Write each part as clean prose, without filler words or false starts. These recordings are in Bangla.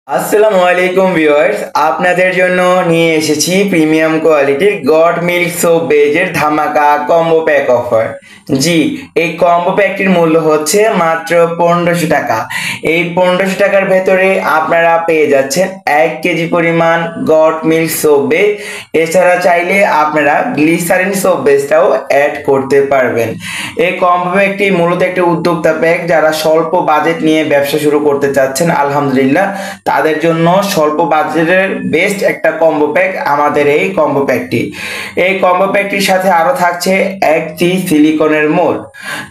আসসালামু আলাইকুম ভিউয়ার্স, আপনাদের জন্য নিয়ে এসেছি প্রিমিয়াম কোয়ালিটির গড মিল্ক সোপ বেজের ধামাকা কম্বো প্যাক অফার। জি, এই কম্বো প্যাকটির মূল্য হচ্ছে মাত্র 1500 টাকা। এই 1500 টাকার ভেতরে আপনারা পেয়ে যাচ্ছেন 1 কেজি পরিমাণ গড মিল্ক সোপ বেজ। এছাড়া চাইলে আপনারা গ্লিসারিন সোপ বেজটাও অ্যাড করতে পারবেন। এই কম্বো প্যাকটি মূলত একটি উদ্যোক্তা প্যাক, যারা স্বল্প বাজেট নিয়ে ব্যবসা শুরু করতে চাচ্ছেন আলহামদুলিল্লাহ তাদের জন্য স্বল্প বাজেটের বেস্ট একটা কম্বো প্যাক আমাদের এই কম্বো প্যাকটি। এই কম্বো প্যাকটির সাথে আরো থাকছে একটি সিলিকনের মোল্ড।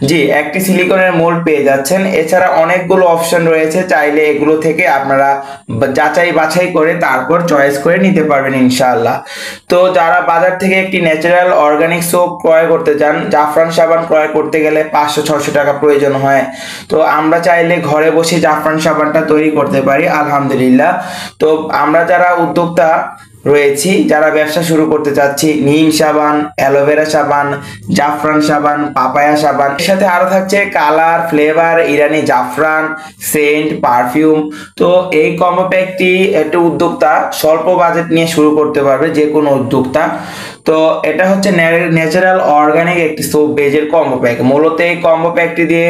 জি, একটি সিলিকনের মোল্ড পেয়ে যাচ্ছেন। এছাড়া অনেকগুলো অপশন রয়েছে, চাইলে এগুলো থেকে আপনারা যাচাই বাছাই করে তারপর চয়েস করে নিতে পারবেন ইনশাআল্লাহ। তো যারা বাজার থেকে একটি ন্যাচারাল অর্গানিক সোপ ক্রয় করতে চান, জাফরান সাবান ক্রয় করতে গেলে 500-600 টাকা প্রয়োজন হয়, তো আমরা চাইলে ঘরে বসে জাফরান সাবানটা তৈরি করতে পারি আলহামদুলিল্লাহ। তো আমরা যারা উদ্যোক্তা রয়েছি, যারা ব্যবসা শুরু করতে চাচ্ছি, নিম সাবান, অ্যালোভেরা সাবান, জাফরান সাবান, পাপায়া সাবান, এর সাথে আরো থাকছে কালার, ফ্লেভার, ইরানি জাফরান, সেন্ট, পারফিউম। তো এই কম্বো প্যাকটি একটু উদ্যোক্তা স্বল্প বাজেট নিয়ে শুরু করতে পারবে যে কোনো উদ্যোক্তা। তো এটা হচ্ছে ন্যাচারাল অর্গানিক একটি সোপ বেজের কম্বো প্যাক। মূলত এই কম্বো প্যাকটি দিয়ে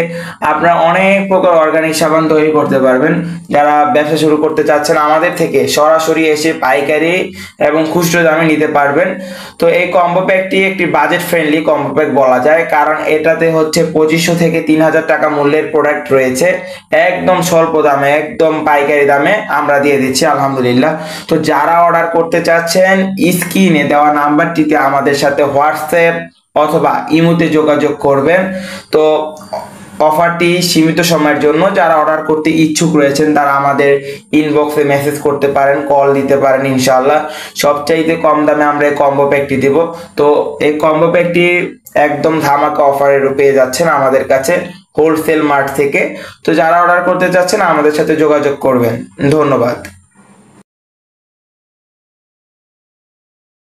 আপনারা অনেক প্রকার অর্গানিক সাবান তৈরি করতে পারবেন। যারা ব্যবসা শুরু করতে চাচ্ছেন আমাদের থেকে সরাসরি এসে পাইকারি এবং খুচরো দামে নিতে পারবেন। তো এই কম্বো প্যাকটি একটি বাজেট ফ্রেন্ডলি কম্বো প্যাক বলা যায়, কারণ এটাতে হচ্ছে 2500 থেকে 3000 টাকা মূল্যের প্রোডাক্ট রয়েছে। একদম স্বল্প দামে, একদম পাইকারি দামে আমরা দিয়ে দিচ্ছি আলহামদুলিল্লাহ। তো যারা অর্ডার করতে চাচ্ছেন স্ক্রিনে দেওয়া নাম্বারটিতে আমাদের সাথে হোয়াটসঅ্যাপ অথবা ইমোতে যোগাযোগ করবেন। তো অফারটি সীমিত সময়ের জন্য। যারা অর্ডার করতে ইচ্ছুক রয়েছেন তারা আমাদের ইনবক্সে মেসেজ করতে পারেন, কল দিতে পারেন ইনশাআল্লাহ। সবচাইতে কম দামে আমরা এই কম্বো প্যাকটি দেব। তো এই কম্বো প্যাকটি একদম ধামাকা অফারে পেয়ে যাচ্ছেন আমাদের কাছে হোলসেল মার্ট থেকে। তো যারা অর্ডার করতে চাচ্ছেন আমাদের সাথে যোগাযোগ করবেন। ধন্যবাদ।